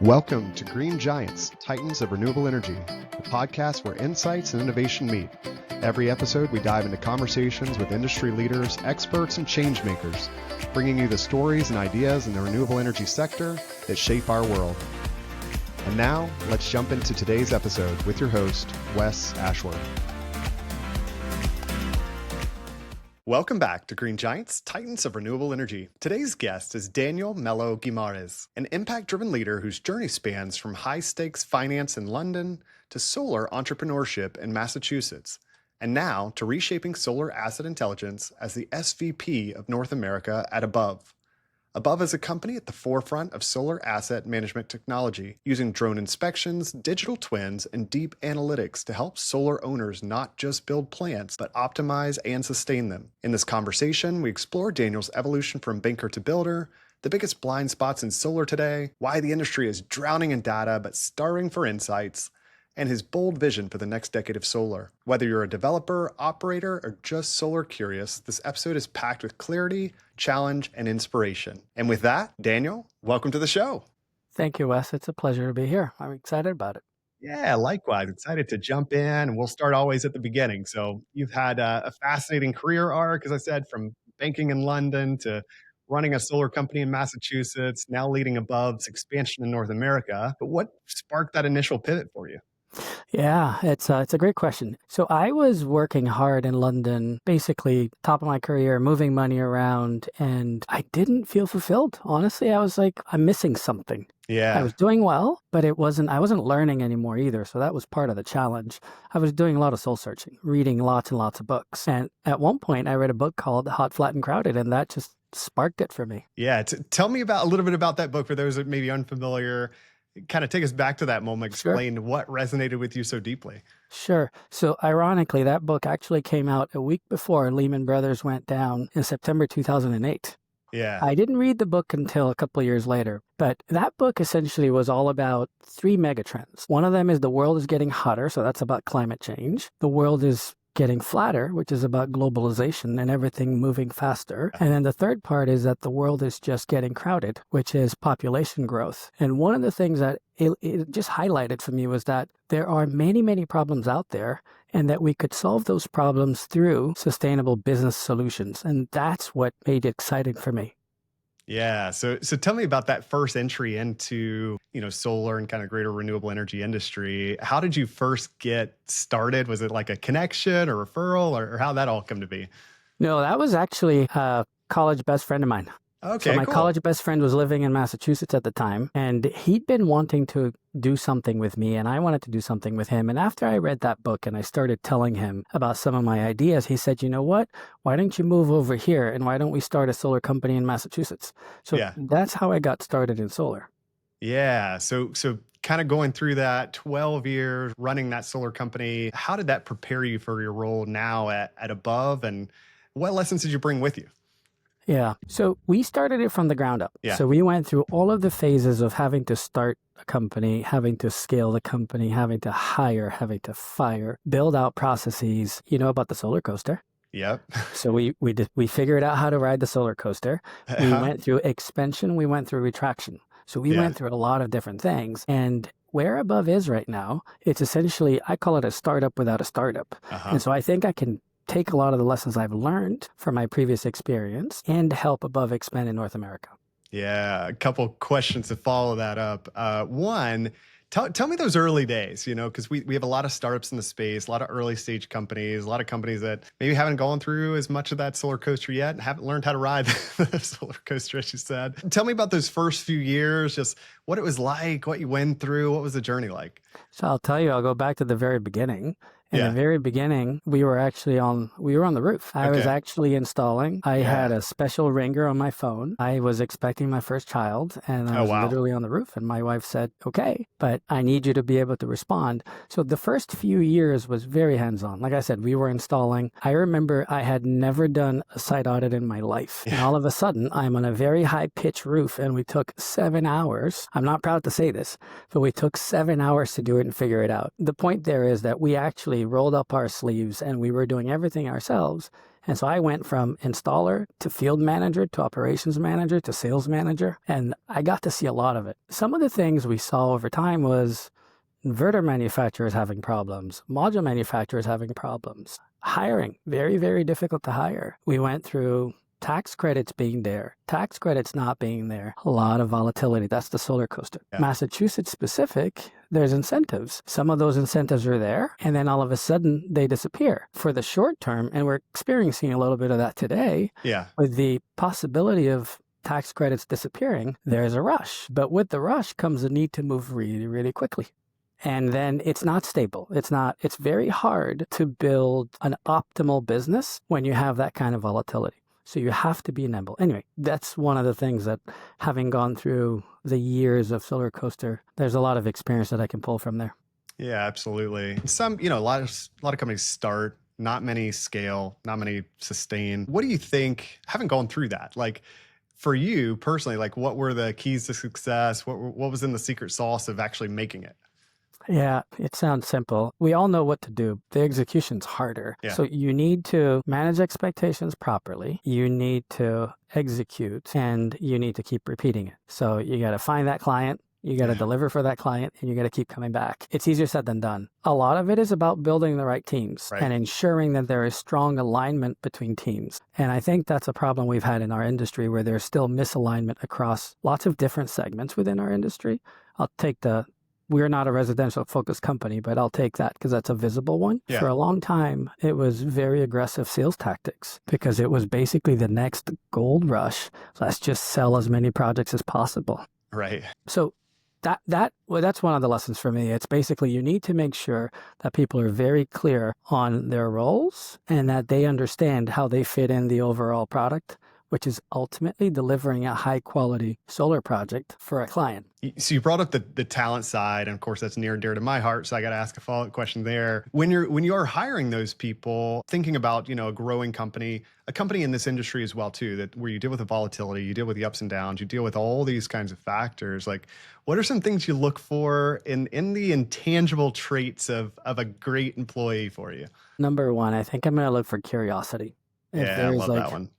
Welcome to Green Giants, Titans of Renewable Energy, the podcast where insights and innovation meet. Every episode, we dive into conversations with industry leaders, experts, and change makers, bringing you the stories and ideas in the renewable energy sector that shape our world. And now, let's jump into today's episode with your host, Wes Ashworth. Welcome back to Green Giants, Titans of Renewable Energy. Today's guest is Daniel Mello Guimaraes, an impact-driven leader whose journey spans from high-stakes finance in London to solar entrepreneurship in Massachusetts, and now to reshaping solar asset intelligence as the SVP of North America at Above. Above is a company at the forefront of solar asset management technology, using drone inspections, digital twins, and deep analytics to help solar owners not just build plants, but optimize and sustain them. In this conversation, we explore Daniel's evolution from banker to builder, the biggest blind spots in solar today, why the industry is drowning in data but starving for insights, and his bold vision for the next decade of solar. Whether you're a developer, operator, or just solar curious, this episode is packed with clarity, challenge, and inspiration. And with that, Daniel, welcome to the show. Thank you, Wes. It's a pleasure to be here. I'm excited about it. Yeah, likewise. Excited to jump in, and we'll start always at the beginning. So you've had a fascinating career arc, as I said, from banking in London to running a solar company in Massachusetts, now leading Above's expansion in North America. But what sparked that initial pivot for you? Yeah, it's a great question. So I was working hard in London, basically top of my career, moving money around, and I didn't feel fulfilled. Honestly, I was like, I'm missing something. Yeah. I was doing well, but I wasn't learning anymore either. So that was part of the challenge. I was doing a lot of soul searching, reading lots and lots of books. And at one point I read a book called Hot, Flat, and Crowded, and that just sparked it for me. Yeah. Tell me a little bit about that book for those that may be unfamiliar. Kind of take us back to that moment, explain Sure. what resonated with you so deeply. Sure. So ironically, that book actually came out a week before Lehman Brothers went down in September 2008. Yeah. I didn't read the book until a couple of years later, but that book essentially was all about three megatrends. One of them is the world is getting hotter, so that's about climate change. The world is getting flatter, which is about globalization and everything moving faster. And then the third part is that the world is just getting crowded, which is population growth. And one of the things that it just highlighted for me was that there are many, many problems out there, and that we could solve those problems through sustainable business solutions. And that's what made it exciting for me. Yeah. So tell me about that first entry into, solar and kind of greater renewable energy industry. How did you first get started? Was it like a connection or referral or how that all come to be? No, that was actually a college best friend of mine. Okay, So my cool. college best friend was living in Massachusetts at the time, and he'd been wanting to do something with me, and I wanted to do something with him. And after I read that book and I started telling him about some of my ideas, he said, you know what? Why don't you move over here, and why don't we start a solar company in Massachusetts? So Yeah. that's how I got started in solar. Yeah. So kind of going through that 12 years running that solar company, how did that prepare you for your role now at Above, and what lessons did you bring with you? Yeah. So we started it from the ground up. Yeah. So we went through all of the phases of having to start a company, having to scale the company, having to hire, having to fire, build out processes. You know about the solar coaster. Yep. So we figured out how to ride the solar coaster. We went through expansion. We went through retraction. So we Yeah. went through a lot of different things. And where Above is right now, it's essentially, I call it a startup without a startup. Uh-huh. And so I think I can take a lot of the lessons I've learned from my previous experience and help Above expand in North America. Yeah, a couple questions to follow that up. One, tell me those early days, because we have a lot of startups in the space, a lot of early stage companies, a lot of companies that maybe haven't gone through as much of that solar coaster yet and haven't learned how to ride the solar coaster, as you said. Tell me about those first few years, just what it was like, what you went through, what was the journey like? So I'll tell you, I'll go back to the very beginning. In Yeah. the very beginning, we were on the roof. I was Okay. actually installing. I Yeah. had a special ringer on my phone. I was expecting my first child, and I Oh, was wow. literally on the roof. And my wife said, okay, but I need you to be able to respond. So the first few years was very hands-on. Like I said, we were installing. I remember I had never done a site audit in my life. And all of a sudden, I'm on a very high-pitched roof, and we took 7 hours. I'm not proud to say this, but we took 7 hours to do it and figure it out. The point there is that we actually rolled up our sleeves and we were doing everything ourselves. And so I went from installer to field manager to operations manager to sales manager, and I got to see a lot of it. Some of the things we saw over time was inverter manufacturers having problems, module manufacturers having problems, hiring, very, very difficult to hire. We went through tax credits being there, tax credits not being there, a lot of volatility. That's the solar coaster. Yeah. Massachusetts specific, there's incentives. Some of those incentives are there, and then all of a sudden they disappear for the short term. And we're experiencing a little bit of that today. Yeah. With the possibility of tax credits disappearing, there's a rush. But with the rush comes the need to move really, really quickly. And then it's not stable. It's very hard to build an optimal business when you have that kind of volatility. So you have to be nimble. Anyway, that's one of the things that, having gone through the years of solar coaster, there's a lot of experience that I can pull from there. Yeah, absolutely. Some, a lot of companies start, not many scale, not many sustain. What do you think, having gone through that, like for you personally, like what were the keys to success? What was in the secret sauce of actually making it? Yeah, it sounds simple. We all know what to do. The execution's harder. Yeah. So you need to manage expectations properly. You need to execute, and you need to keep repeating it. So you got to find that client. You got to deliver for that client, and you got to keep coming back. It's easier said than done. A lot of it is about building the right teams and ensuring that there is strong alignment between teams. And I think that's a problem we've had in our industry, where there's still misalignment across lots of different segments within our industry. We're not a residential focused company, but I'll take that because that's a visible one. Yeah. For a long time, it was very aggressive sales tactics because it was basically the next gold rush. So let's just sell as many projects as possible. Right. So that's one of the lessons for me. It's basically you need to make sure that people are very clear on their roles and that they understand how they fit in the overall product, which is ultimately delivering a high quality solar project for a client. So you brought up the talent side, and of course that's near and dear to my heart. So I got to ask a follow-up question there. When you are hiring those people, thinking about a growing company, a company in this industry as well too, that where you deal with the volatility, you deal with the ups and downs, you deal with all these kinds of factors. Like, what are some things you look for in the intangible traits of a great employee for you? Number one, I think I'm going to look for curiosity. Yeah, I love that one.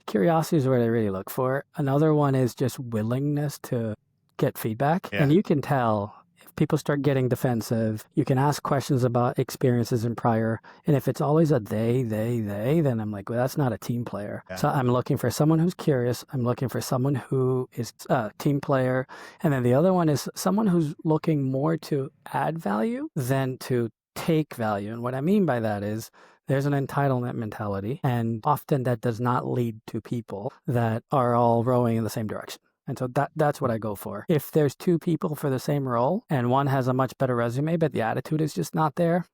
Curiosity is what I really look for. Another one is just willingness to get feedback. Yeah. And you can tell if people start getting defensive. You can ask questions about experiences in prior. And if it's always a they, then I'm like, well, that's not a team player. Yeah. So I'm looking for someone who's curious. I'm looking for someone who is a team player. And then the other one is someone who's looking more to add value than to take value. And what I mean by that is, there's an entitlement mentality, and often that does not lead to people that are all rowing in the same direction. And so that's what I go for. If there's two people for the same role and one has a much better resume, but the attitude is just not there,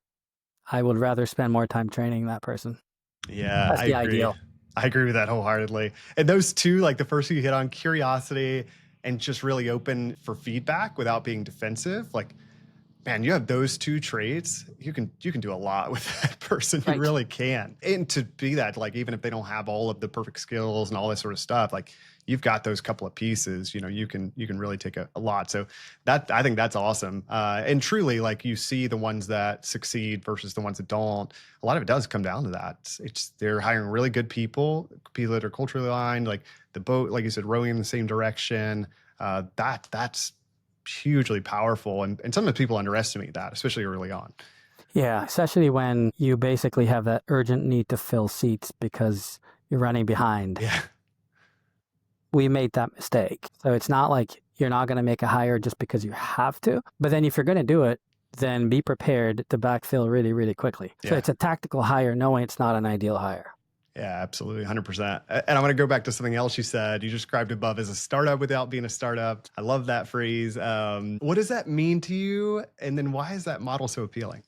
I would rather spend more time training that person. Yeah, That's the ideal. I agree with that wholeheartedly. And those two, like the first you hit on, curiosity and just really open for feedback without being defensive, like, man, you have those two traits, you can do a lot with that person. You really can. And to be that, like, even if they don't have all of the perfect skills and all that sort of stuff, like you've got those couple of pieces, you can really take a lot. So I think that's awesome. And truly, like, you see the ones that succeed versus the ones that don't. A lot of it does come down to that. They're hiring really good people that are culturally aligned, like the boat, like you said, rowing in the same direction. That's hugely powerful, and sometimes people underestimate that, especially early on. Yeah, especially when you basically have that urgent need to fill seats because you're running behind. Yeah. We made that mistake. So it's not like you're not going to make a hire just because you have to, but then if you're going to do it, then be prepared to backfill really, really quickly. So it's a tactical hire, knowing it's not an ideal hire. Yeah, absolutely. 100%. And I want to go back to something else you said. You described above as a startup without being a startup. I love that phrase. What does that mean to you? And then why is that model so appealing?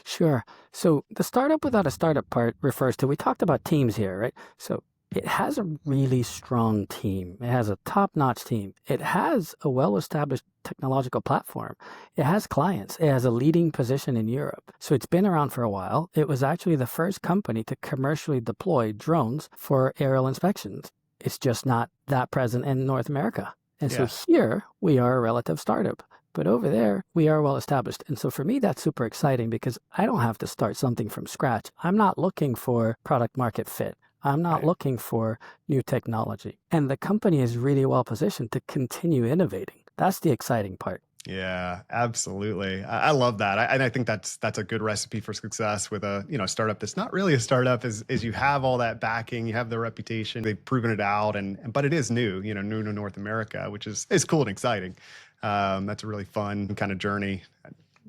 Sure. So the startup without a startup part refers to, we talked about teams here, right? So it has a really strong team. It has a top-notch team. It has a well-established technological platform. It has clients. It has a leading position in Europe. So it's been around for a while. It was actually the first company to commercially deploy drones for aerial inspections. It's just not that present in North America. And so here we are a relative startup. But over there, we are well established. And so for me, that's super exciting because I don't have to start something from scratch. I'm not looking for product market fit. I'm not Right. looking for new technology. And the company is really well positioned to continue innovating. That's the exciting part. Yeah, absolutely. I love that. And I think that's a good recipe for success with a, startup that's not really a startup is you have all that backing, you have the reputation, they've proven it out but it is new, new to North America, which is cool and exciting. That's a really fun kind of journey.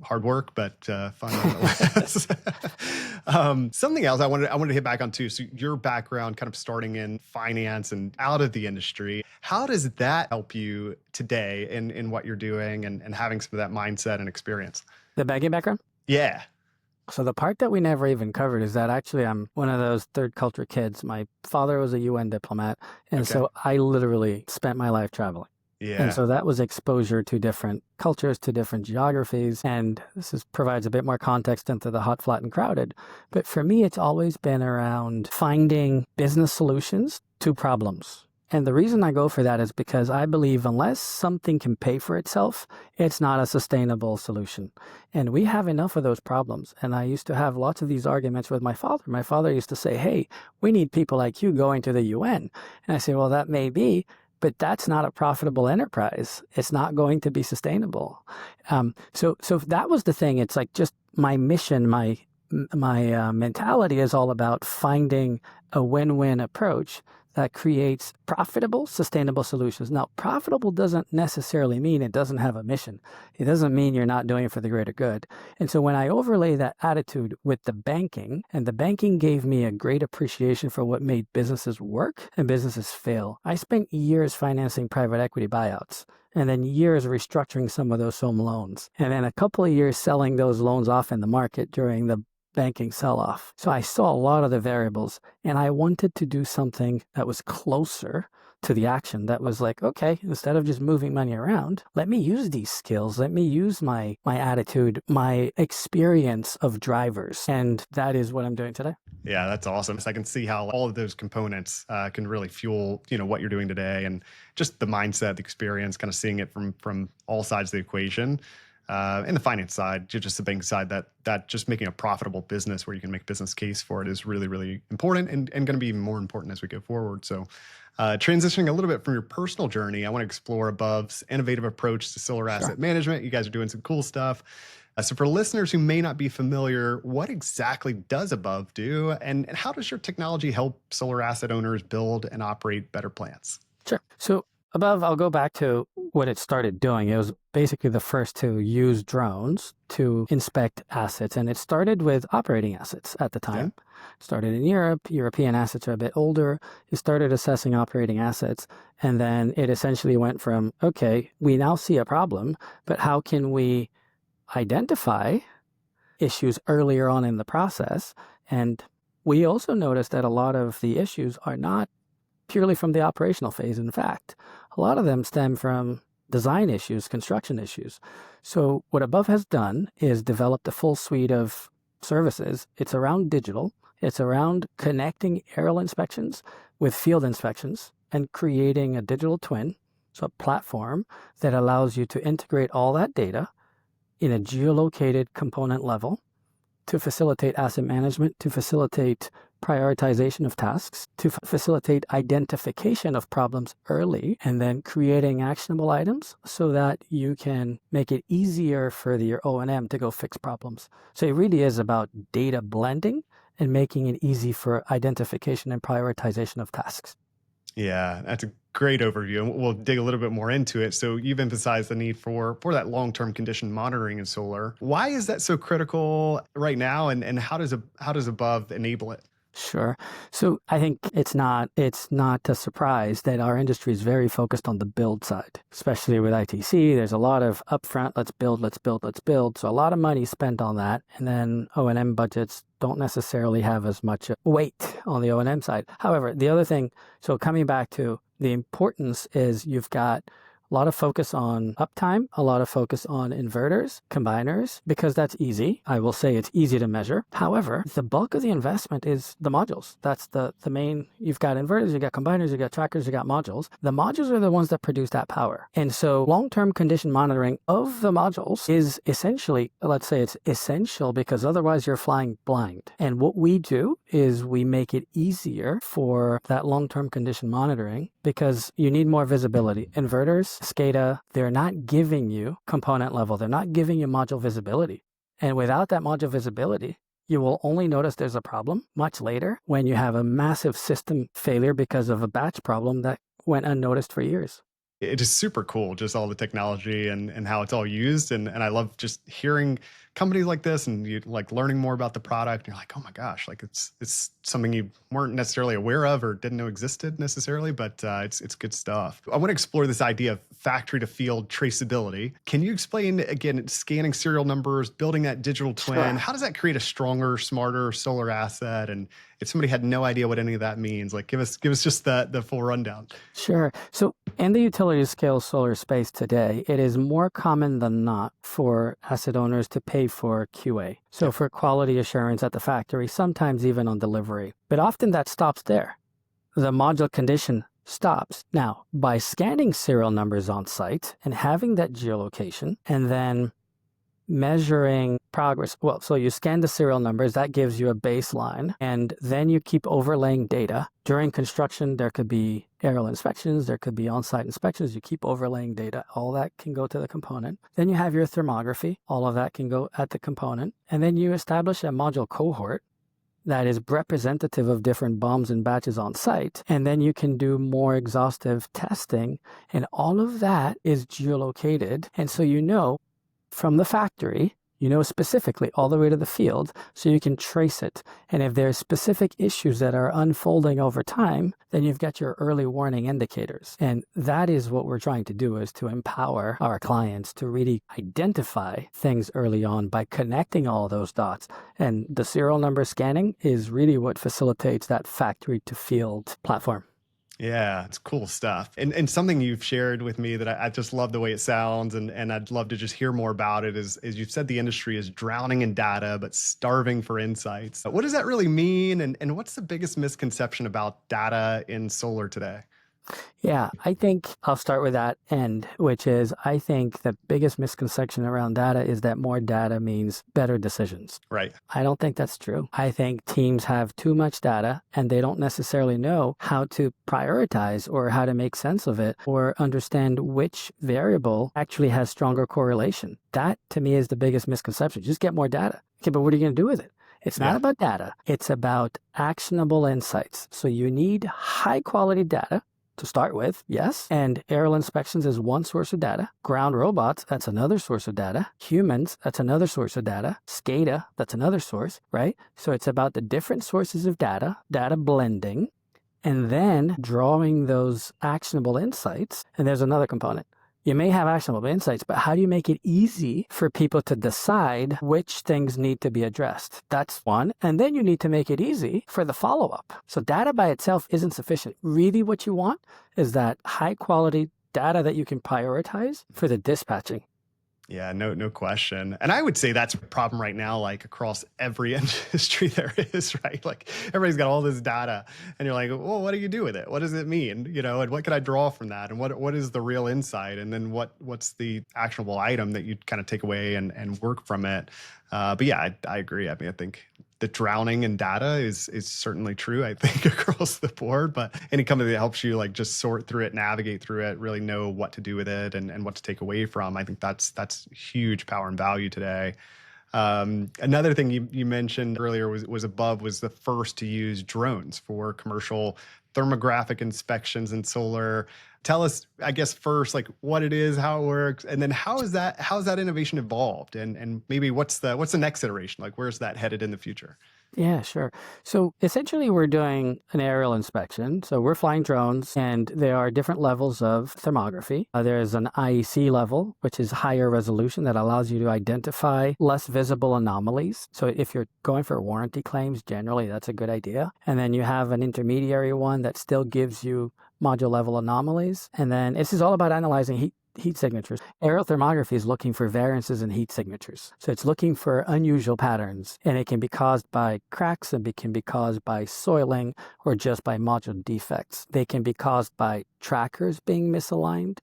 Hard work, but fun nonetheless. Something else I wanted to hit back on too. So your background, kind of starting in finance and out of the industry, how does that help you today in what you're doing and having some of that mindset and experience? The banking background? Yeah. So the part that we never even covered is that actually I'm one of those third culture kids. My father was a UN diplomat, and Okay. so I literally spent my life traveling. And Yeah. so that was exposure to different cultures, to different geographies. And provides a bit more context into the hot, flat, and crowded. But for me, it's always been around finding business solutions to problems. And the reason I go for that is because I believe unless something can pay for itself, it's not a sustainable solution. And we have enough of those problems. And I used to have lots of these arguments with my father. My father used to say, hey, we need people like you going to the UN. And I say, well, that may be, but that's not a profitable enterprise. It's not going to be sustainable. So that was the thing. It's like just my mission, my mentality is all about finding a win-win approach that creates profitable, sustainable solutions. Now, profitable doesn't necessarily mean it doesn't have a mission. It doesn't mean you're not doing it for the greater good. And so when I overlay that attitude with the banking, and the banking gave me a great appreciation for what made businesses work and businesses fail. I spent years financing private equity buyouts, and then years restructuring some of those home loans, and then a couple of years selling those loans off in the market during the banking sell-off. So I saw a lot of the variables, and I wanted to do something that was closer to the action, that was like, okay, instead of just moving money around, let me use these skills, let me use my attitude, my experience of drivers. And that is what I'm doing today. Yeah, that's awesome. So I can see how all of those components can really fuel, what you're doing today, and just the mindset, the experience, kind of seeing it from all sides of the equation. And the finance side, just the bank side, that just making a profitable business where you can make business case for it is really, really important and going to be even more important as we go forward. So transitioning a little bit from your personal journey, I want to explore Above's innovative approach to solar asset management. You guys are doing some cool stuff. So for listeners who may not be familiar, what exactly does Above do? And how does your technology help solar asset owners build and operate better plants? Sure. So Above, I'll go back to what it started doing. It was basically the first to use drones to inspect assets. And it started with operating assets at the time. Yeah. It started in Europe. European assets are a bit older. It started assessing operating assets. And then it essentially went from, okay, we now see a problem, but how can we identify issues earlier on in the process? And we also noticed that a lot of the issues are not purely from the operational phase. In fact, a lot of them stem from design issues, construction issues. So what Above has done is developed a full suite of services. It's around digital. It's around connecting aerial inspections with field inspections and creating a digital twin, so a platform that allows you to integrate all that data in a geolocated component level to facilitate asset management, to facilitate prioritization of tasks, to facilitate identification of problems early, and then creating actionable items so that you can make it easier for your O&M to go fix problems. So it really is about data blending and making it easy for identification and prioritization of tasks. Yeah, that's a great overview. And we'll dig a little bit more into it. So you've emphasized the need for that long-term condition monitoring in solar. Why is that so critical right now? And how does Above enable it? Sure. So I think it's not a surprise that our industry is very focused on the build side, especially with ITC. There's a lot of upfront, let's build. So a lot of money spent on that. And then O&M budgets don't necessarily have as much weight on the O&M side. However, the other thing, so coming back to the importance is you've got a lot of focus on uptime, a lot of focus on inverters, combiners, because that's easy. I will say it's easy to measure. However, the bulk of the investment is the modules. That's the main, you've got inverters, you've got combiners, you've got trackers, you've got modules. The modules are the ones that produce that power. And so long-term condition monitoring of the modules is essentially, let's say it's essential because otherwise you're flying blind. And what we do is we make it easier for that long-term condition monitoring because you need more visibility. Inverters, SCADA, they're not giving you component level. They're not giving you module visibility. And without that module visibility, you will only notice there's a problem much later when you have a massive system failure because of a batch problem that went unnoticed for years. It is super cool, just all the technology and how it's all used. And I love just hearing companies like this and you like learning more about the product. You're like, oh my gosh, like it's something you weren't necessarily aware of or didn't know existed necessarily, but it's good stuff. I want to explore this idea of factory to field traceability. Can you explain again, scanning serial numbers, building that digital twin? Sure. How does that create a stronger, smarter solar asset? And if somebody had no idea what any of that means, like give us just the full rundown. Sure. So in the utility scale solar space today, it is more common than not for asset owners to pay for QA. So for quality assurance at the factory, sometimes even on delivery. But often that stops there. The module condition stops. Now, by scanning serial numbers on site and having that geolocation and then measuring progress. Well, so you scan the serial numbers, that gives you a baseline, and then you keep overlaying data. During construction, there could be aerial inspections, there could be on-site inspections. You keep overlaying data. All that can go to the component. Then you have your thermography. All of that can go at the component. And then you establish a module cohort that is representative of different bombs and batches on site. And then you can do more exhaustive testing. And all of that is geolocated. And so you know from the factory, you know specifically all the way to the field, so you can trace it. And if there's specific issues that are unfolding over time, then you've got your early warning indicators. And that is what we're trying to do, is to empower our clients to really identify things early on by connecting all those dots. And the serial number scanning is really what facilitates that factory to field platform. Yeah, it's cool stuff. And something you've shared with me that I just love the way it sounds and I'd love to just hear more about it is you've said the industry is drowning in data, but starving for insights. What does that really mean? And what's the biggest misconception about data in solar today? Yeah, I think I'll start with that end, which is I think the biggest misconception around data is that more data means better decisions. Right. I don't think that's true. I think teams have too much data and they don't necessarily know how to prioritize or how to make sense of it or understand which variable actually has stronger correlation. That to me is the biggest misconception. Just get more data. Okay, but what are you going to do with it? It's not about data. It's about actionable insights. So you need high quality data to start with, yes. And aerial inspections is one source of data. Ground robots, that's another source of data. Humans, that's another source of data. SCADA, that's another source, right? So it's about the different sources of data blending, and then drawing those actionable insights. And there's another component. You may have actionable insights, but how do you make it easy for people to decide which things need to be addressed? That's one. And then you need to make it easy for the follow-up. So data by itself isn't sufficient. Really what you want is that high quality data that you can prioritize for the dispatching. Yeah, no question. And I would say that's a problem right now, like across every industry there is, right? Like everybody's got all this data and you're like, well, what do you do with it? What does it mean? You know, and what can I draw from that? And what is the real insight? And then what's the actionable item that you kind of take away and work from it? But yeah, I agree. I mean, I think the drowning in data is certainly true, I think, across the board. But any company that helps you like just sort through it, navigate through it, really know what to do with it and what to take away from, I think that's huge power and value today. Another thing you mentioned earlier was Above was the first to use drones for commercial thermographic inspections in solar. Tell us, I guess, first, like what it is, how it works, and then how's that innovation evolved, and maybe what's the next iteration? Like, where's that headed in the future? Yeah, sure. So essentially we're doing an aerial inspection. So we're flying drones and there are different levels of thermography. There's an IEC level, which is higher resolution that allows you to identify less visible anomalies. So if you're going for warranty claims, generally that's a good idea. And then you have an intermediary one that still gives you module level anomalies. And then this is all about analyzing heat signatures. Aerial thermography is looking for variances in heat signatures. So it's looking for unusual patterns, and it can be caused by cracks, and it can be caused by soiling or just by module defects. They can be caused by trackers being misaligned.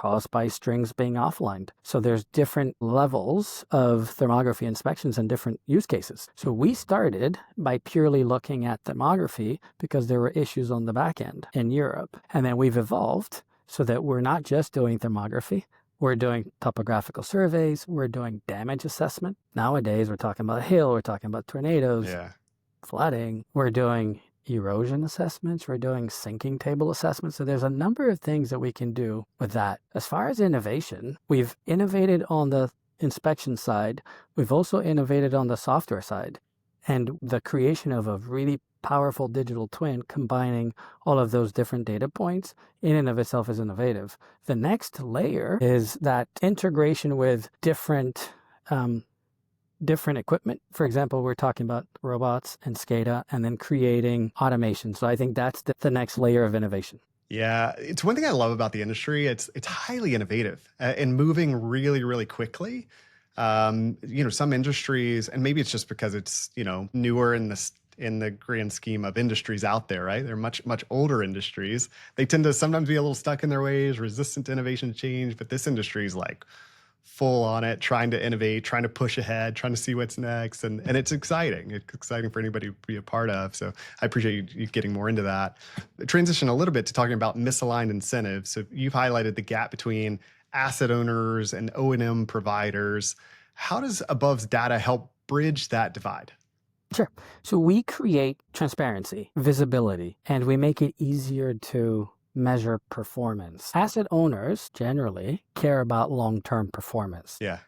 caused by strings being offlined. So there's different levels of thermography inspections and different use cases. So we started by purely looking at thermography because there were issues on the back end in Europe. And then we've evolved so that we're not just doing thermography. We're doing topographical surveys. We're doing damage assessment. Nowadays, we're talking about hail. We're talking about tornadoes, flooding. We're doing erosion assessments. We're doing sinking table assessments. So there's a number of things that we can do with that. As far as innovation, we've innovated on the inspection side. We've also innovated on the software side. And the creation of a really powerful digital twin combining all of those different data points in and of itself is innovative. The next layer is that integration with different equipment. For example, we're talking about robots and SCADA and then creating automation. So I think that's the next layer of innovation. Yeah, it's one thing I love about the industry. It's highly innovative and moving really, really quickly. Some industries, and maybe it's just because it's, newer in the grand scheme of industries out there, right? They're much, much older industries. They tend to sometimes be a little stuck in their ways, resistant to innovation change, but this industry is like full on it, trying to innovate, trying to push ahead, trying to see what's next. And it's exciting. It's exciting for anybody to be a part of. So I appreciate you getting more into that. Transition a little bit to talking about misaligned incentives. So you've highlighted the gap between asset owners and O&M providers. How does Above's data help bridge that divide? Sure. So we create transparency, visibility, and we make it easier to measure performance. Asset owners generally care about long-term performance. Yeah.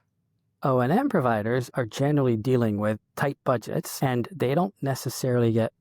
O&M providers are generally dealing with tight budgets, and they don't necessarily get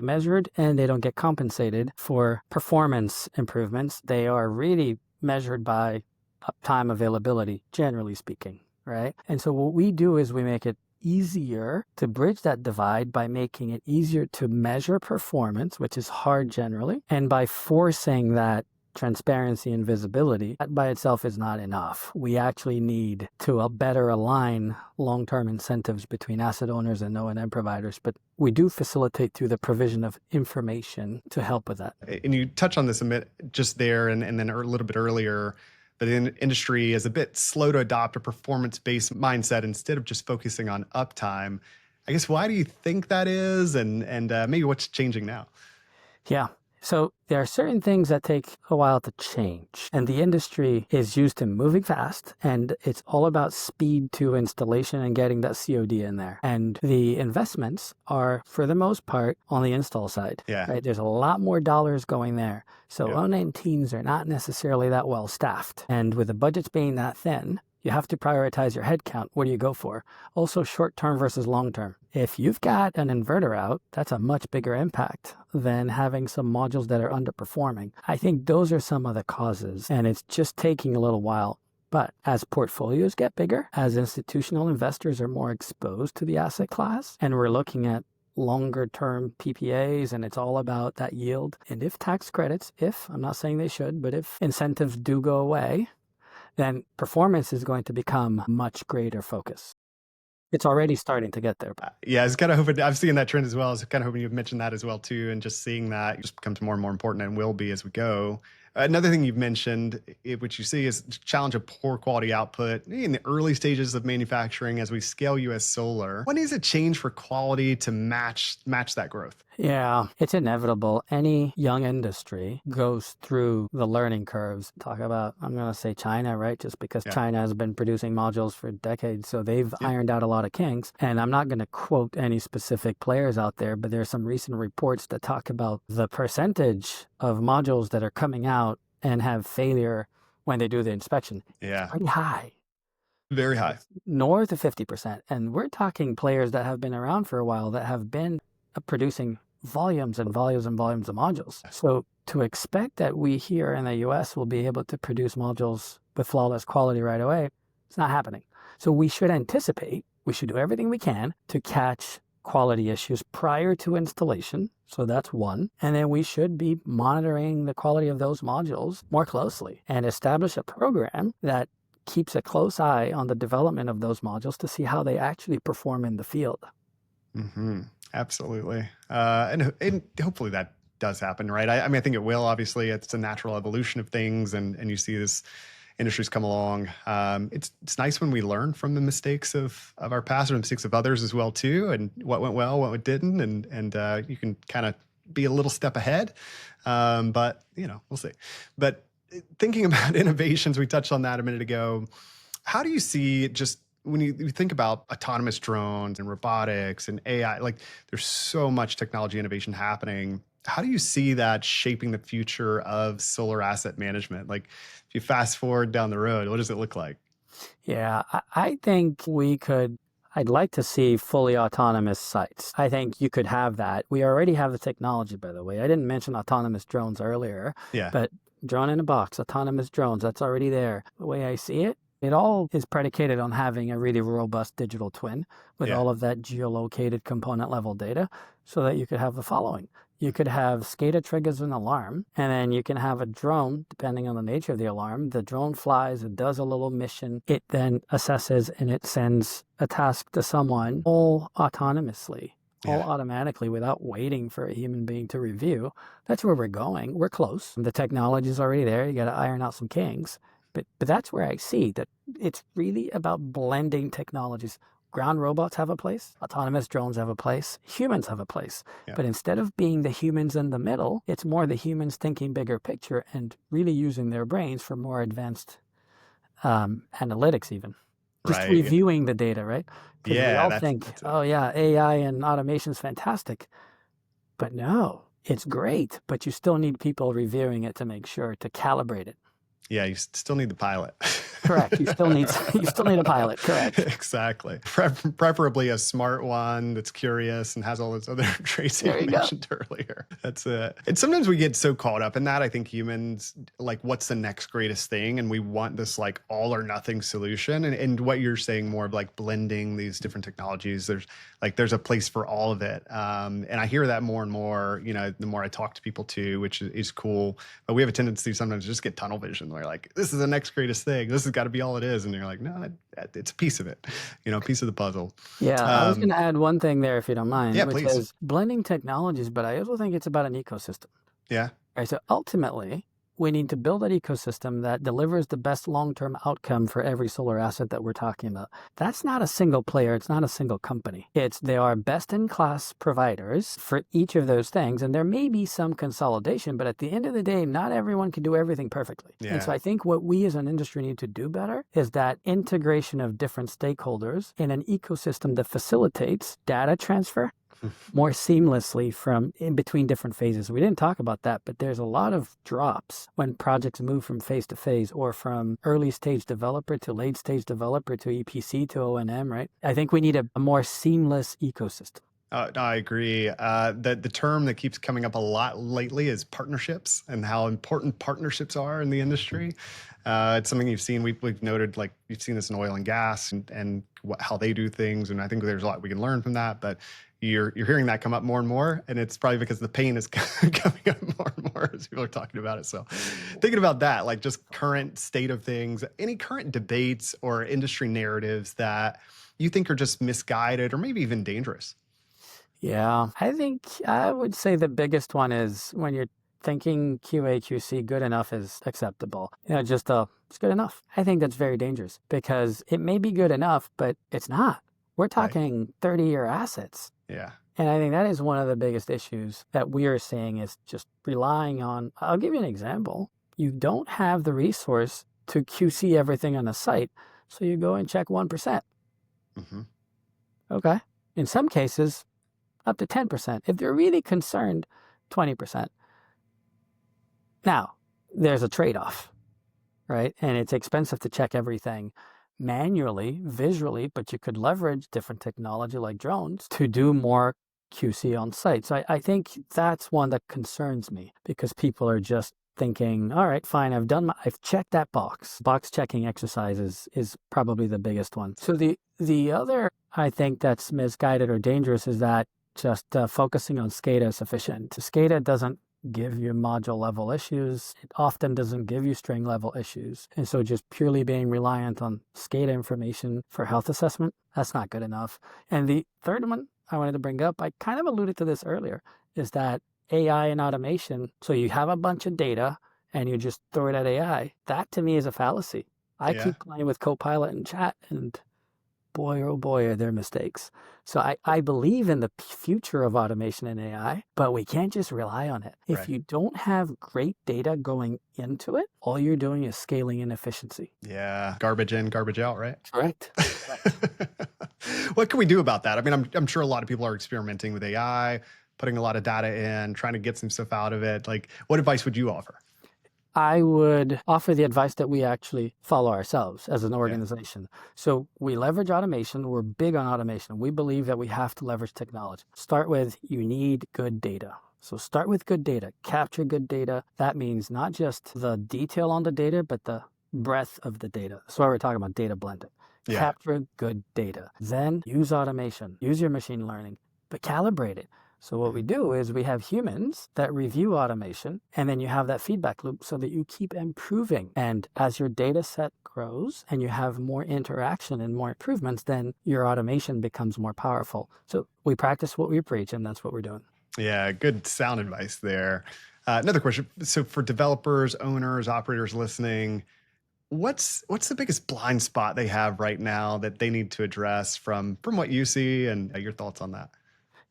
measured, and they don't get compensated for performance improvements. They are really measured by uptime availability, generally speaking, right? And so what we do is we make it easier to bridge that divide by making it easier to measure performance, which is hard generally, and by forcing that transparency and visibility. That by itself is not enough. We actually need to better align long-term incentives between asset owners and O&M providers, but we do facilitate through the provision of information to help with that. And you touch on this a bit just there and then a little bit earlier, but the industry is a bit slow to adopt a performance-based mindset instead of just focusing on uptime. I guess, why do you think that is? And maybe what's changing now? Yeah. So there are certain things that take a while to change, and the industry is used to moving fast, and it's all about speed to installation and getting that COD in there. And the investments are, for the most part, on the install side. Yeah. Right? There's a lot more dollars going there. So O&M teams are not necessarily that well staffed. And with the budgets being that thin, you have to prioritize your headcount. What do you go for? Also short-term versus long-term. If you've got an inverter out, that's a much bigger impact than having some modules that are underperforming. I think those are some of the causes, and it's just taking a little while. But as portfolios get bigger, as institutional investors are more exposed to the asset class, and we're looking at longer-term PPAs, and it's all about that yield. And if tax credits, I'm not saying they should, but if incentives do go away, then performance is going to become a much greater focus. It's already starting to get there. Yeah, I was kind of hoping, I've seen that trend as well. I was kind of hoping you've mentioned that as well too, and just seeing that just becomes more and more important and will be as we go. Another thing you've mentioned, which you see, is the challenge of poor quality output in the early stages of manufacturing as we scale U.S. solar. What needs to change for quality to match that growth? Yeah, it's inevitable. Any young industry goes through the learning curves. Talk about, I'm going to say China, right? Just because China has been producing modules for decades. So they've ironed out a lot of kinks. And I'm not going to quote any specific players out there, but there's some recent reports that talk about the percentage of modules that are coming out and have failure when they do the inspection. Yeah. It's pretty high. Very high. It's north of 50%. And we're talking players that have been around for a while that have been producing volumes and volumes and volumes of modules. So to expect that we here in the US will be able to produce modules with flawless quality right away, it's not happening. So we should do everything we can to catch quality issues prior to installation. So that's one. And then we should be monitoring the quality of those modules more closely and establish a program that keeps a close eye on the development of those modules to see how they actually perform in the field. Mm-hmm. Absolutely. And hopefully that does happen, right? I mean, I think it will. Obviously, it's a natural evolution of things, and you see this industries come along. It's nice when we learn from the mistakes of our past or the mistakes of others as well too, and what went well, what didn't, and you can kind of be a little step ahead. But we'll see. But thinking about innovations, we touched on that a minute ago. How do you see, just when you think about autonomous drones and robotics and AI, like there's so much technology innovation happening. How do you see that shaping the future of solar asset management? Like if you fast forward down the road, what does it look like? Yeah, I think I'd like to see fully autonomous sites. I think you could have that. We already have the technology, by the way. I didn't mention autonomous drones earlier, Yeah. but drone in a box, autonomous drones, that's already there. The way I see it, it all is predicated on having a really robust digital twin with Yeah. all of that geolocated component level data so that you could have the following. You could have SCADA triggers an alarm, and then you can have a drone, depending on the nature of the alarm. The drone flies, it does a little mission, it then assesses and it sends a task to someone all autonomously, all Yeah. automatically without waiting for a human being to review. That's where we're going. We're close. The technology is already there. You got to iron out some kinks. But that's where I see that it's really about blending technologies. Ground robots have a place, autonomous drones have a place, humans have a place. Yeah. But instead of being the humans in the middle, it's more the humans thinking bigger picture and really using their brains for more advanced analytics even. Just Right. reviewing the data, right? Because we Yeah. all That's think, that's it. oh yeah, AI and automation is fantastic. But no, it's great, but you still need people reviewing it to make sure, to calibrate it. Yeah, you still need the pilot. Correct. You still need a pilot. Correct. Exactly. Preferably a smart one that's curious and has all those other traits you There you go. mentioned earlier. That's it. And sometimes we get so caught up in that. I think humans, like, what's the next greatest thing? And we want this like all or nothing solution. And what you're saying, more of like blending these different technologies. There's a place for all of it. And I hear that more and more, the more I talk to people too, which is cool. But we have a tendency sometimes to just get tunnel vision. We're like, this is the next greatest thing. This has got to be all it is. And you're like, no, it's a piece of it, a piece of the puzzle. Yeah, I was going to add one thing there, if you don't mind, Yeah, which please. is blending technologies, but I also think it's about an ecosystem. Yeah. Right. So ultimately, we need to build an ecosystem that delivers the best long-term outcome for every solar asset that we're talking about. That's not a single player. It's not a single company. They are best-in-class providers for each of those things. And there may be some consolidation, but at the end of the day, not everyone can do everything perfectly. Yeah. And so I think what we as an industry need to do better is that integration of different stakeholders in an ecosystem that facilitates data transfer more seamlessly from in between different phases. We didn't talk about that, but there's a lot of drops when projects move from phase to phase or from early stage developer to late stage developer to EPC to O&M, right? I think we need a more seamless ecosystem. I agree. The term that keeps coming up a lot lately is partnerships and how important partnerships are in the industry. It's something you've seen. We've noted, like you've seen this in oil and gas and how they do things. And I think there's a lot we can learn from that. But you're hearing that come up more and more, and it's probably because the pain is coming up more and more as people are talking about it. So thinking about that, like just current state of things, any current debates or industry narratives that you think are just misguided or maybe even dangerous? Yeah, I think I would say the biggest one is when you're thinking QA, QC, good enough is acceptable. It's good enough. I think that's very dangerous because it may be good enough, but it's not. We're talking 30-year assets. Yeah. And I think that is one of the biggest issues that we are seeing is just relying on, I'll give you an example. You don't have the resource to QC everything on a site, so you go and check 1%. Mm-hmm. Okay. In some cases, up to 10%. If they're really concerned, 20%. Now, there's a trade-off, right? And it's expensive to check everything manually, visually, but you could leverage different technology like drones to do more QC on site. So I think that's one that concerns me because people are just thinking, all right, fine, I've checked that box. Box checking exercises is probably the biggest one. So the other, I think that's misguided or dangerous is that just focusing on SCADA is sufficient. SCADA doesn't give you module level issues. It often doesn't give you string level issues. And so just purely being reliant on SCADA information for health assessment, that's not good enough. And the third one I wanted to bring up, I kind of alluded to this earlier, is that AI and automation. So you have a bunch of data and you just throw it at AI, that to me is a fallacy. I Yeah. keep playing with Copilot and chat, and boy, oh boy, are there mistakes. So I believe in the future of automation and AI, but we can't just rely on it. If Right. you don't have great data going into it, all you're doing is scaling inefficiency. Yeah. Garbage in, garbage out, right? Correct. Correct. What can we do about that? I mean, I'm sure a lot of people are experimenting with AI, putting a lot of data in, trying to get some stuff out of it. Like, what advice would you offer? I would offer the advice that we actually follow ourselves as an Yeah. organization. So we leverage automation. We're big on automation. We believe that we have to leverage technology. Start with, you need good data. So start with good data, capture good data. That means not just the detail on the data, but the breadth of the data. That's why we're talking about data blending. Yeah. Capture good data. Then use automation, use your machine learning, but calibrate it. So what we do is we have humans that review automation, and then you have that feedback loop so that you keep improving. And as your data set grows and you have more interaction and more improvements, then your automation becomes more powerful. So we practice what we preach, and that's what we're doing. Yeah, good sound advice there. Another question. So for developers, owners, operators listening, what's the biggest blind spot they have right now that they need to address from what you see, and your thoughts on that?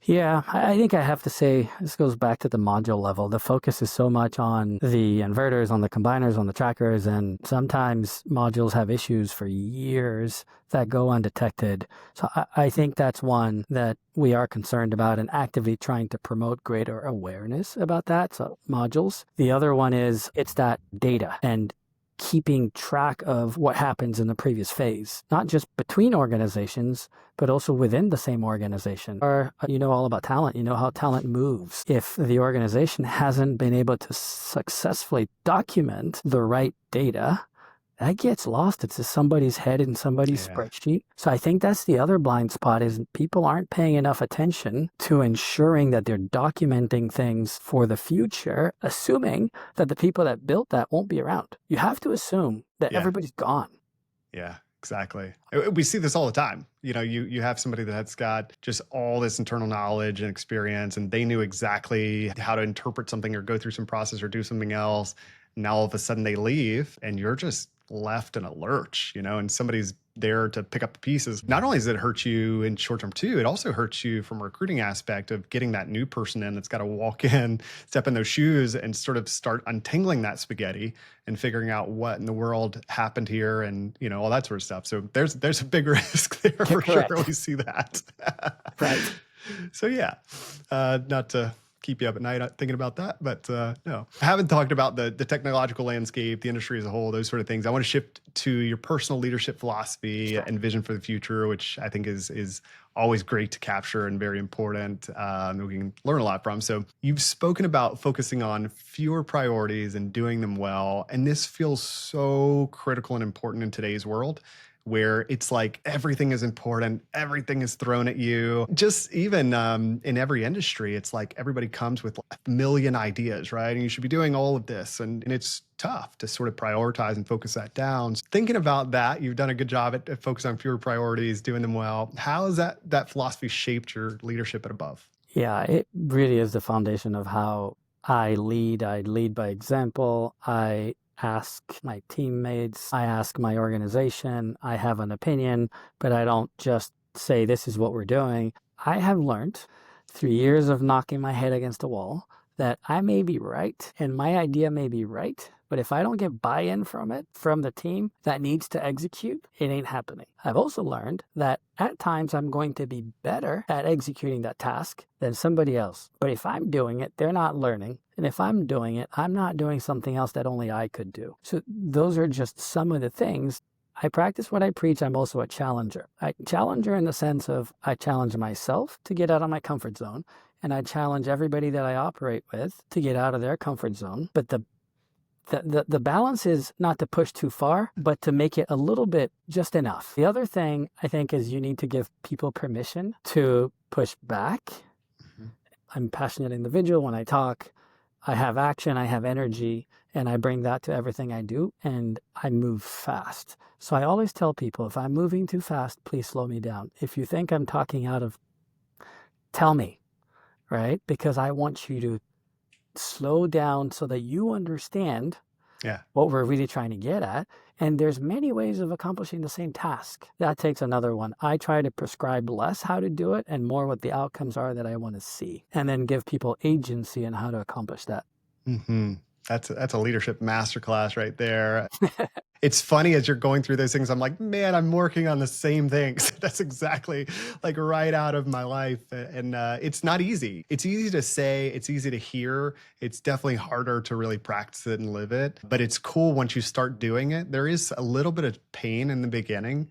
Yeah, I think I have to say this goes back to the module level. The focus is so much on the inverters, on the combiners, on the trackers, and sometimes modules have issues for years that go undetected. So I think that's one that we are concerned about and actively trying to promote greater awareness about that. So modules. The other one is it's that data and keeping track of what happens in the previous phase, not just between organizations, but also within the same organization. Or you know all about talent, you know how talent moves. If the organization hasn't been able to successfully document the right data, that gets lost. It's in somebody's head in somebody's spreadsheet. So I think that's the other blind spot is people aren't paying enough attention to ensuring that they're documenting things for the future, assuming that the people that built that won't be around. You have to assume that everybody's gone. Yeah, exactly. We see this all the time. You know, you have somebody that's got just all this internal knowledge and experience, and they knew exactly how to interpret something or go through some process or do something else. Now all of a sudden they leave and you're just left in a lurch, and somebody's there to pick up the pieces. Not only does it hurt you in short term too, it also hurts you from a recruiting aspect of getting that new person in that's got to walk in, step in those shoes and sort of start untangling that spaghetti and figuring out what in the world happened here and, all that sort of stuff. So there's a big risk there for sure. We see that. Right. So yeah, not to keep you up at night thinking about that, but no, I haven't talked about the technological landscape, the industry as a whole, those sort of things. I want to shift to your personal leadership philosophy and vision for the future, which I think is always great to capture and very important. And we can learn a lot from. So you've spoken about focusing on fewer priorities and doing them well. And this feels so critical and important in today's world, where it's like everything is important, everything is thrown at you. Just even in every industry, it's like everybody comes with a million ideas, right? And you should be doing all of this. And it's tough to sort of prioritize and focus that down. So thinking about that, you've done a good job at focusing on fewer priorities, doing them well. How has that philosophy shaped your leadership at Above? Yeah, it really is the foundation of how I lead. I lead by example. I ask my teammates, I ask my organization, I have an opinion, but I don't just say this is what we're doing. I have learned through years of knocking my head against a wall that I may be right and my idea may be right, but if I don't get buy-in from the team that needs to execute, it ain't happening. I've also learned that at times I'm going to be better at executing that task than somebody else. But if I'm doing it, they're not learning. And if I'm doing it, I'm not doing something else that only I could do. So those are just some of the things. I practice what I preach. I'm also a challenger. I challenger in the sense of I challenge myself to get out of my comfort zone, and I challenge everybody that I operate with to get out of their comfort zone. But the balance is not to push too far, but to make it a little bit just enough. The other thing I think is you need to give people permission to push back. Mm-hmm. I'm a passionate individual. When I talk, I have action, I have energy, and I bring that to everything I do, and I move fast. So I always tell people, if I'm moving too fast, please slow me down. If you think I'm talking out of, tell me, right? Because I want you to slow down so that you understand Yeah. what we're really trying to get at. And there's many ways of accomplishing the same task. That takes another one. I try to prescribe less how to do it and more what the outcomes are that I want to see, and then give people agency in how to accomplish that. Hmm. That's a leadership masterclass right there. It's funny as you're going through those things, I'm like, man, I'm working on the same things. That's exactly like right out of my life. And it's not easy. It's easy to say, it's easy to hear. It's definitely harder to really practice it and live it. But it's cool once you start doing it. There is a little bit of pain in the beginning,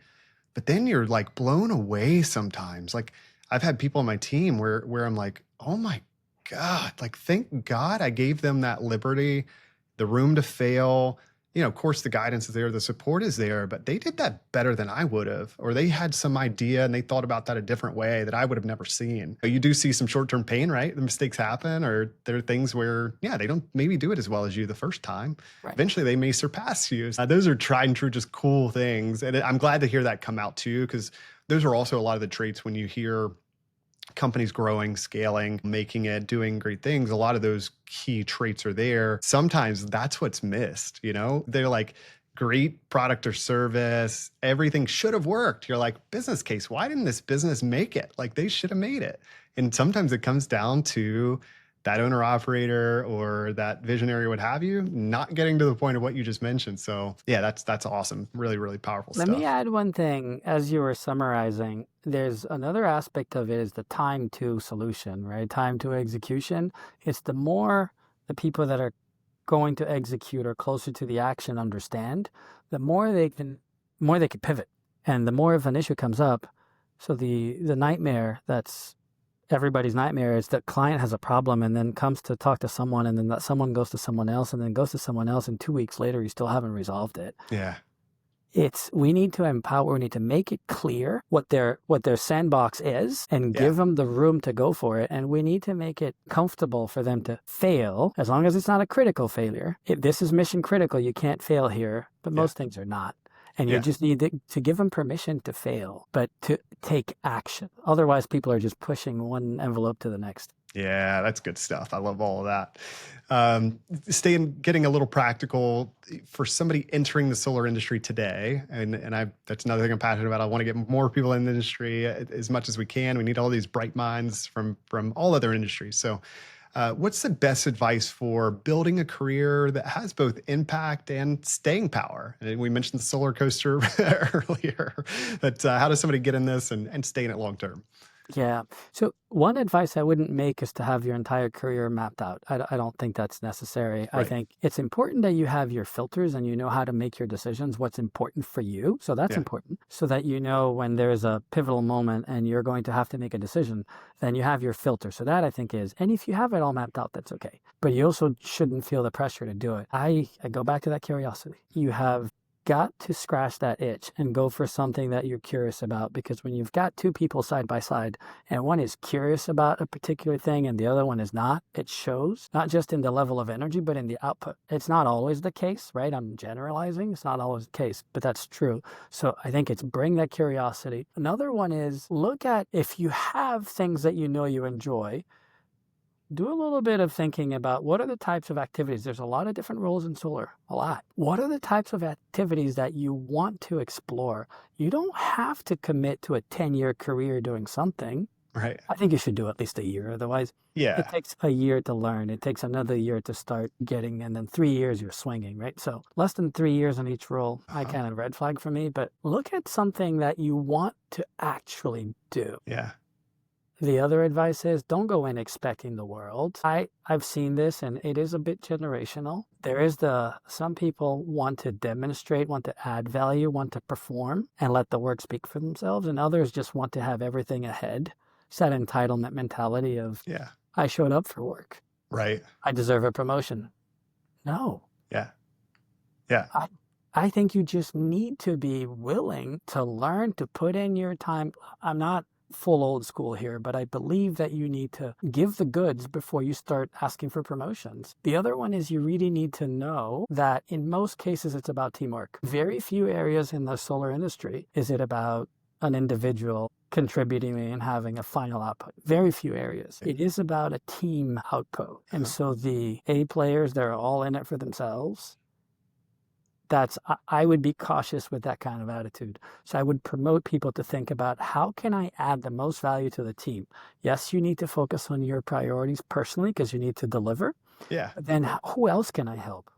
but then you're like blown away sometimes. Like I've had people on my team where I'm like, oh my God, like thank God I gave them that liberty, the room to fail. Of course, the guidance is there, the support is there, but they did that better than I would have, or they had some idea and they thought about that a different way that I would have never seen. You do see some short-term pain, right? The mistakes happen, or there are things where, yeah, they don't maybe do it as well as you the first time. Right. Eventually, they may surpass you. Those are tried and true, just cool things. And I'm glad to hear that come out too, because those are also a lot of the traits when you hear companies growing, scaling, making it, doing great things. A lot of those key traits are there. Sometimes that's what's missed, They're like, great product or service, everything should have worked. You're like, business case, why didn't this business make it? Like they should have made it. And sometimes it comes down to that owner operator or that visionary, what have you, not getting to the point of what you just mentioned. So yeah, that's awesome. Really, really powerful Let me stuff. add one thing as you were summarizing. There's another aspect of it is the time to solution, right? Time to execution. It's the more the people that are going to execute or closer to the action understand, the more they can pivot. And the more of an issue comes up. So the nightmare that's everybody's nightmare is that client has a problem and then comes to talk to someone, and then that someone goes to someone else and then goes to someone else, and 2 weeks later you still haven't resolved it. Yeah. We need to empower, we need to make it clear what their sandbox is and give them the room to go for it. And we need to make it comfortable for them to fail, as long as it's not a critical failure. If this is mission critical, you can't fail here, but most things are not. And you just need to give them permission to fail, but to take action. Otherwise, people are just pushing one envelope to the next. Yeah, that's good stuff. I love all of that. Getting a little practical for somebody entering the solar industry today, and that's another thing I'm passionate about. I want to get more people in the industry as much as we can. We need all these bright minds from all other industries. So, what's the best advice for building a career that has both impact and staying power? And we mentioned the solar coaster earlier, but how does somebody get in this and stay in it long term? Yeah. So one advice I wouldn't make is to have your entire career mapped out. I don't think that's necessary. I think it's important that you have your filters and you know how to make your decisions, what's important for you. So that's important, so that you know when there's a pivotal moment and you're going to have to make a decision, then you have your filter. So that I think is, and if you have it all mapped out, that's okay. But you also shouldn't feel the pressure to do it. I go back to that curiosity. You have got to scratch that itch and go for something that you're curious about, because when you've got two people side by side and one is curious about a particular thing and the other one is not, it shows not just in the level of energy but in the output. It's not always the case, right? I'm generalizing. It's not always the case, but that's true. So I think it's bring that curiosity. Another one is look at, if you have things that you know you enjoy, do a little bit of thinking about what are the types of activities. There's a lot of different roles in solar, a lot. What are the types of activities that you want to explore? You don't have to commit to a 10-year career doing something. Right. I think you should do at least a year. Otherwise, it takes a year to learn. It takes another year to start getting, and then 3 years you're swinging, right? So less than 3 years in each role, I kind of red flag for me. But look at something that you want to actually do. Yeah. The other advice is don't go in expecting the world. I've seen this, and it is a bit generational. There is some people want to demonstrate, want to add value, want to perform and let the work speak for themselves. And others just want to have everything ahead. It's that entitlement mentality of, I showed up for work. Right. I deserve a promotion. No. Yeah. Yeah. I think you just need to be willing to learn, to put in your time. I'm not full old school here, but I believe that you need to give the goods before you start asking for promotions. The other one is you really need to know that in most cases it's about teamwork. Very few areas in the solar industry is it about an individual contributing and having a final output. Very few areas. It is about a team output. And so the A players, they're all in it for themselves. I would be cautious with that kind of attitude. So I would promote people to think about, how can I add the most value to the team? Yes, you need to focus on your priorities personally because you need to deliver. Yeah. But then who else can I help?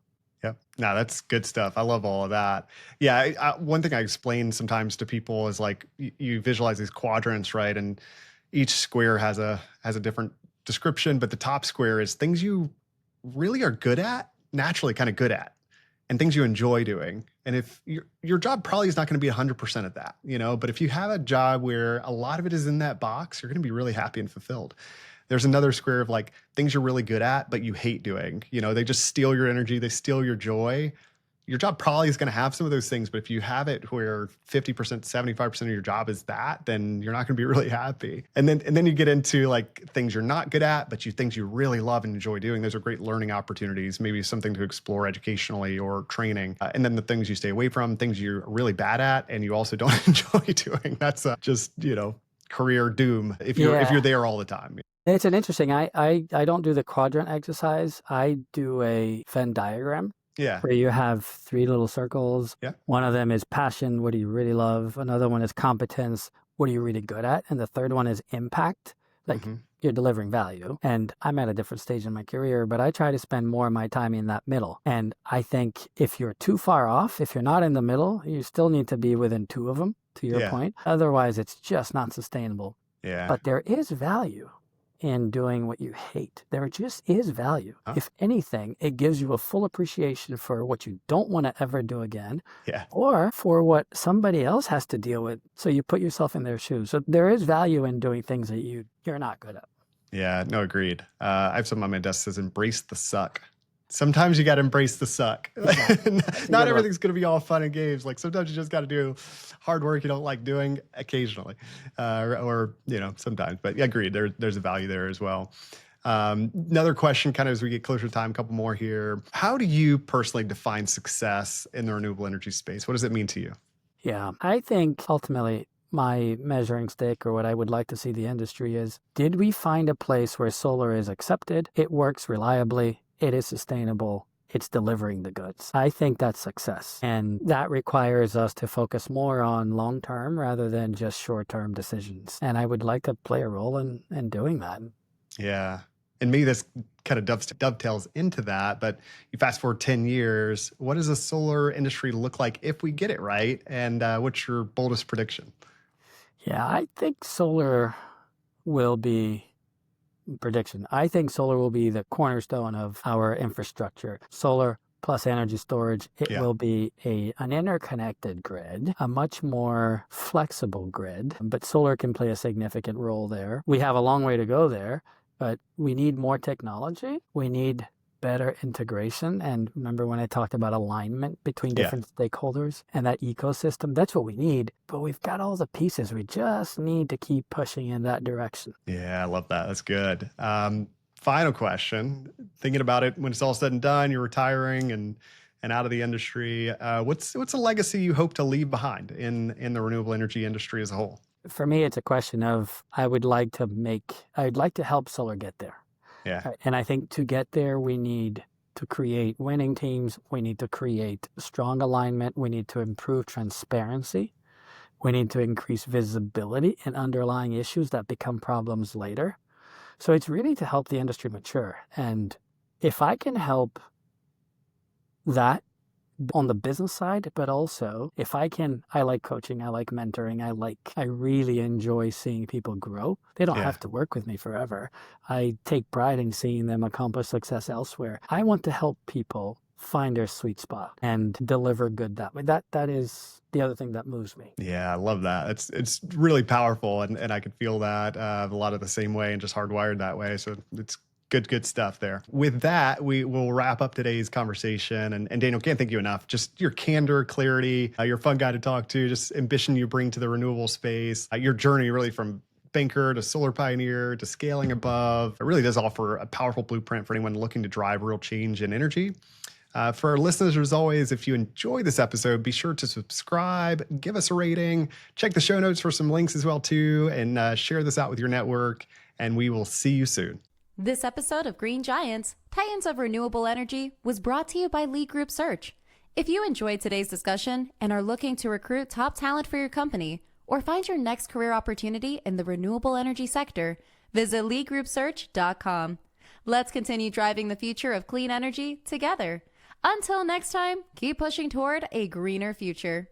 Yep. No, that's good stuff. I love all of that. Yeah. One thing I explain sometimes to people is like you visualize these quadrants, right? And each square has a different description, but the top square is things you really are good at, naturally kind of good at, and things you enjoy doing. And if your job probably is not going to be 100% of that, but if you have a job where a lot of it is in that box, you're going to be really happy and fulfilled. There's another square of like things you're really good at, but you hate doing. They just steal your energy, they steal your joy. Your job probably is going to have some of those things, but if you have it where 50%, 75% of your job is that, then you're not going to be really happy. And then you get into like things you're not good at, but things you really love and enjoy doing. Those are great learning opportunities, maybe something to explore educationally or training. And then the things you stay away from, things you're really bad at, and you also don't enjoy doing. That's just, career doom if you're there all the time. It's an interesting, I don't do the quadrant exercise. I do a Venn diagram. Yeah. Where you have 3 little circles. Yeah. One of them is passion. What do you really love? Another one is competence. What are you really good at? And the third one is impact. Like you're delivering value. And I'm at a different stage in my career, but I try to spend more of my time in that middle. And I think if you're too far off, if you're not in the middle, you still need to be within 2 of them, to your point. Otherwise, it's just not sustainable. Yeah. But there is value in doing what you hate. There just is value. If anything, it gives you a full appreciation for what you don't want to ever do again, or for what somebody else has to deal with. So you put yourself in their shoes. So there is value in doing things that you're not good at. Yeah, no, agreed. I have something on my desk that says embrace the suck. Sometimes you got to embrace the suck. Not everything's going to be all fun and games. Like sometimes you just got to do hard work you don't like doing occasionally, or sometimes. But yeah, agreed. There's a value there as well. Another question, kind of as we get closer to time, a couple more here. How do you personally define success in the renewable energy space? What does it mean to you? Yeah, I think ultimately my measuring stick, or what I would like to see the industry is, did we find a place where solar is accepted, it works reliably, it is sustainable, it's delivering the goods? I think that's success. And that requires us to focus more on long-term rather than just short-term decisions. And I would like to play a role in doing that. Yeah. And maybe this kind of dovetails into that, but you fast forward 10 years, what does the solar industry look like if we get it right? And what's your boldest prediction? Yeah, I think solar will be I think solar will be the cornerstone of our infrastructure. Solar plus energy storage, it will be an interconnected grid, a much more flexible grid, but solar can play a significant role there. We have a long way to go there, but we need more technology. We need better integration. And remember when I talked about alignment between different stakeholders and that ecosystem? That's what we need. But we've got all the pieces. We just need to keep pushing in that direction. Yeah, I love that. That's good. Final question. Thinking about it when it's all said and done, you're retiring and out of the industry. What's a legacy you hope to leave behind in the renewable energy industry as a whole? For me, it's a question of I'd like to help solar get there. Yeah. And I think to get there, we need to create winning teams. We need to create strong alignment. We need to improve transparency. We need to increase visibility in underlying issues that become problems later. So it's really to help the industry mature. And if I can help that on the business side, but also if I like coaching, I like mentoring, I really enjoy seeing people grow. They don't have to work with me forever. I take pride in seeing them accomplish success elsewhere. I want to help people find their sweet spot and deliver good that way. That is the other thing that moves me. Yeah, I love that. It's really powerful, and I could feel that a lot of the same way and just hardwired that way. So it's good stuff there. With that, we will wrap up today's conversation. And Daniel, can't thank you enough. Just your candor, clarity, you're a fun guy to talk to, just ambition you bring to the renewable space, your journey really from banker to solar pioneer to scaling above. It really does offer a powerful blueprint for anyone looking to drive real change in energy. For our listeners, as always, if you enjoy this episode, be sure to subscribe, give us a rating, check the show notes for some links as well too, and share this out with your network, and we will see you soon. This episode of Green Giants, Titans of Renewable Energy, was brought to you by Lee Group Search. If you enjoyed today's discussion and are looking to recruit top talent for your company or find your next career opportunity in the renewable energy sector, visit leadgroupsearch.com. Let's continue driving the future of clean energy together. Until next time, keep pushing toward a greener future.